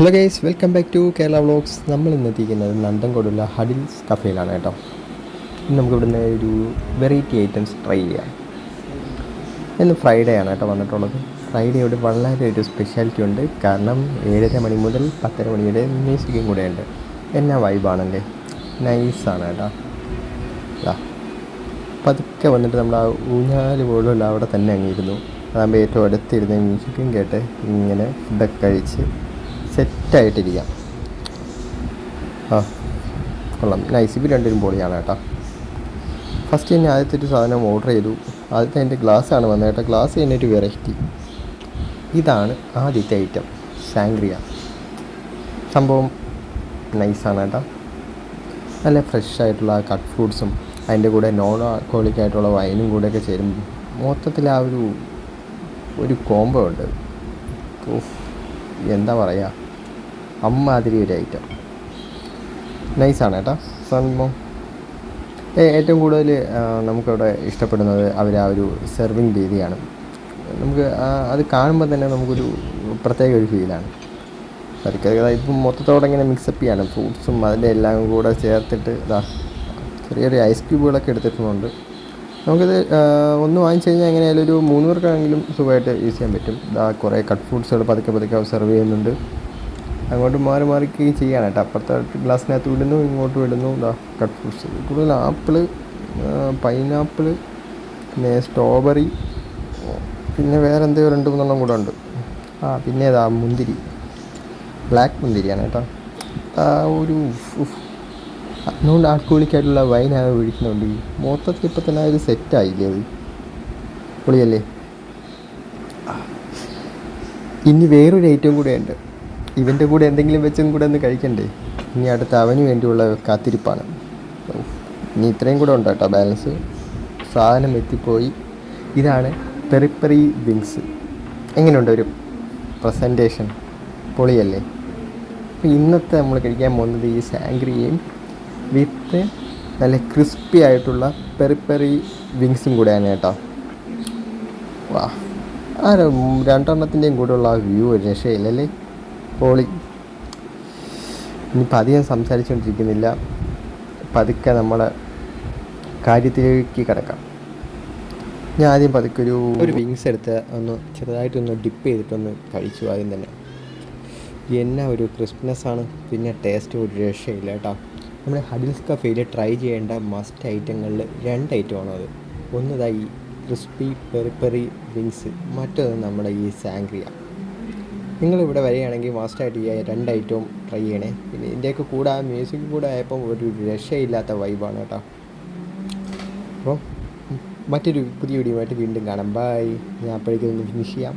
Hello guys, welcome back to Kerala vlogs. നമ്മൾ ഇന്ന് എത്തിക്കുന്നത് നന്തൻകോടുള്ള ഹഡിൽസ് കഫേയിലാണ് കേട്ടോ. ഇന്ന് നമുക്ക് ഇവിടുന്ന് ഒരു വെറൈറ്റി ഐറ്റംസ് ട്രൈ ചെയ്യാം. ഇന്ന് ഫ്രൈഡേ ആണ് കേട്ടോ വന്നിട്ടുള്ളത്. ഫ്രൈഡേയോട് വളരെ ഒരു സ്പെഷ്യാലിറ്റി ഉണ്ട്. കാരണം 7:30 മണി മുതൽ 10:30 മണി വരെ മ്യൂസിക്കും കൂടെ ഉണ്ട്. എന്നാ വൈബാണല്ലേ, നൈസാണ് കേട്ടോ. പതുക്കെ വന്നിട്ട് നമ്മൾ ആ ഊഞ്ഞാല് പോലും അവിടെ തന്നെ അങ്ങിരുന്നു. അതാകുമ്പോൾ ഏറ്റവും അടുത്തിരുന്ന് മ്യൂസിക്കും കേട്ട് ഇങ്ങനെ ഫുഡൊക്കെ കഴിച്ച് സെറ്റായിട്ടിരിക്കാം. കൊള്ളാം, നൈസ്. ഇവർ രണ്ടുപേരും പൊളിയാണ് കേട്ടോ. ഫസ്റ്റ് തന്നെ ആദ്യത്തെ ഒരു സാധനം ഓർഡർ ചെയ്തു. ആദ്യത്തെ എൻ്റെ ഗ്ലാസ്സാണ് വന്നത് കേട്ടോ. ഗ്ലാസ് തന്നെ ഒരു വെറൈറ്റി. ഇതാണ് ആദ്യത്തെ ഐറ്റം, സാങ്ഗ്രിയ. സംഭവം നൈസാണ് കേട്ടോ. നല്ല ഫ്രഷ് ആയിട്ടുള്ള കട്ട് ഫ്രൂട്ട്സും അതിൻ്റെ കൂടെ നോൺ ആൽക്കഹോളിക് ആയിട്ടുള്ള വൈനും കൂടെയൊക്കെ ചേരുമ്പോൾ മൊത്തത്തിൽ ആ ഒരു കോംബോ ഉണ്ട്. എന്താ പറയുക, അമ്മാതിരി ഒരു ഐറ്റം. നൈസാണ് കേട്ടോ സംഭവം. ഏറ്റവും കൂടുതൽ നമുക്കവിടെ ഇഷ്ടപ്പെടുന്നത് അവർ ആ ഒരു സെർവിങ് രീതിയാണ്. നമുക്ക് അത് കാണുമ്പോൾ തന്നെ നമുക്കൊരു പ്രത്യേക ഒരു ഫീലാണ്. ഇപ്പം മൊത്തത്തോടെ ഇങ്ങനെ മിക്സപ്പ് ചെയ്യാണ്. ഫ്രൂട്ട്സും അതിൻ്റെ എല്ലാം കൂടെ ചേർത്തിട്ട് ചെറിയൊരു ഐസ് ക്യൂബുകളൊക്കെ എടുത്തിട്ടുണ്ട്. നമുക്കിത് ഒന്ന് വാങ്ങിച്ച് കഴിഞ്ഞാൽ എങ്ങനെയായാലും ഒരു 3 പേർക്കാണെങ്കിലും സുഖമായിട്ട് യൂസ് ചെയ്യാൻ പറ്റും. കുറേ കട്ട് ഫ്രൂട്ട്സുകൾ പതുക്കെ സെർവ് ചെയ്യുന്നുണ്ട്. അങ്ങോട്ട് മാറി ചെയ്യാണ് കേട്ടോ. അപ്പുറത്തെ ഗ്ലാസ്സിനകത്ത് വിടുന്നു, ഇങ്ങോട്ട് വിടുന്നു. കട്ട് ഫ്രൂട്ട്സ് കൂടുതൽ ആപ്പിള്, പൈനാപ്പിള്, പിന്നെ സ്ട്രോബെറി, പിന്നെ വേറെ എന്തോ 2-3 കൂടെ ഉണ്ട്. പിന്നെ മുന്തിരി, ബ്ലാക്ക് മുന്തിരിയാണ് കേട്ടോ. ഒരു നോൺ ആൽക്കഹോളിക് ആയിട്ടുള്ള വൈനാണ് ഒഴിക്കുന്നുണ്ട്. മൊത്തത്തിൽ ഇപ്പം തന്നെ ഒരു സെറ്റായില്ലേ, അത് പൊളിയല്ലേ. ഇനി വേറൊരു ഐറ്റം കൂടെ ഉണ്ട്. ഇവൻ്റെ കൂടെ എന്തെങ്കിലും വെച്ചും കൂടെ ഒന്ന് കഴിക്കണ്ടേ. ഇനി അടുത്ത അവന് വേണ്ടിയുള്ള കാത്തിരിപ്പാണ്. ഇനി ഇത്രയും കൂടെ ഉണ്ട് കേട്ടോ ബാലൻസ്. സാധനം എത്തിപ്പോയി. ഇതാണ് പെറി വിങ്സ്. എങ്ങനെയുണ്ട് ഒരു പ്രസൻറ്റേഷൻ? പൊളിയല്ലേ. അപ്പോൾ ഇന്നത്തെ നമ്മൾ കഴിക്കാൻ പോകുന്നത് ഈ സാങ്ഗ്രിയയും വിത്ത് നല്ല ക്രിസ്പി ആയിട്ടുള്ള പെറി വിങ്സും കൂടെയാണ് കേട്ടോ. രണ്ടെണ്ണത്തിൻ്റെയും കൂടെയുള്ള ആ വ്യൂ ഒരു രക്ഷയില്ലല്ലേ, പൊളി. ഇനിയിപ്പോൾ അധികം സംസാരിച്ചുകൊണ്ടിരിക്കുന്നില്ല, പതുക്കെ നമ്മളെ കാര്യത്തിലേക്ക് കിടക്കാം. ഞാൻ ആദ്യം പതുക്കെ ഒരു വിങ്സ് എടുത്ത് ചെറുതായിട്ടൊന്ന് ഡിപ്പ് ചെയ്തിട്ടൊന്ന് കഴിച്ചു. ആദ്യം തന്നെ എന്നാ ഒരു ക്രിസ്പിനെസ്സാണ്, പിന്നെ ടേസ്റ്റ് ഒരു രക്ഷയില്ല കേട്ടോ. നമ്മുടെ ഹഡിൽസ് കഫേയിൽ ട്രൈ ചെയ്യേണ്ട മസ്റ്റ് ഐറ്റങ്ങളിൽ 2 ഐറ്റമാണ് അത്. ഒന്ന് ഈ ക്രിസ്പി പെറി വിങ്സ്, മറ്റൊന്ന് നമ്മുടെ ഈ സാങ്ഗ്രിയ. നിങ്ങളിവിടെ വരികയാണെങ്കിൽ മസ്റ്റായിട്ട് ഈ 2 ഐറ്റവും ട്രൈ ചെയ്യണേ. പിന്നെ ഇതിൻ്റെയൊക്കെ കൂടെ ആ മ്യൂസിക് കൂടെ ആയപ്പം ഒരു രക്ഷയില്ലാത്ത വൈബാണ് കേട്ടോ. അപ്പോൾ മറ്റൊരു പുതിയ വീഡിയോ ആയിട്ട് വീണ്ടും കാണാം. ബൈ. ഞാൻ അപ്പോഴേക്കും ഒന്ന് ഫിനിഷ് ചെയ്യാം.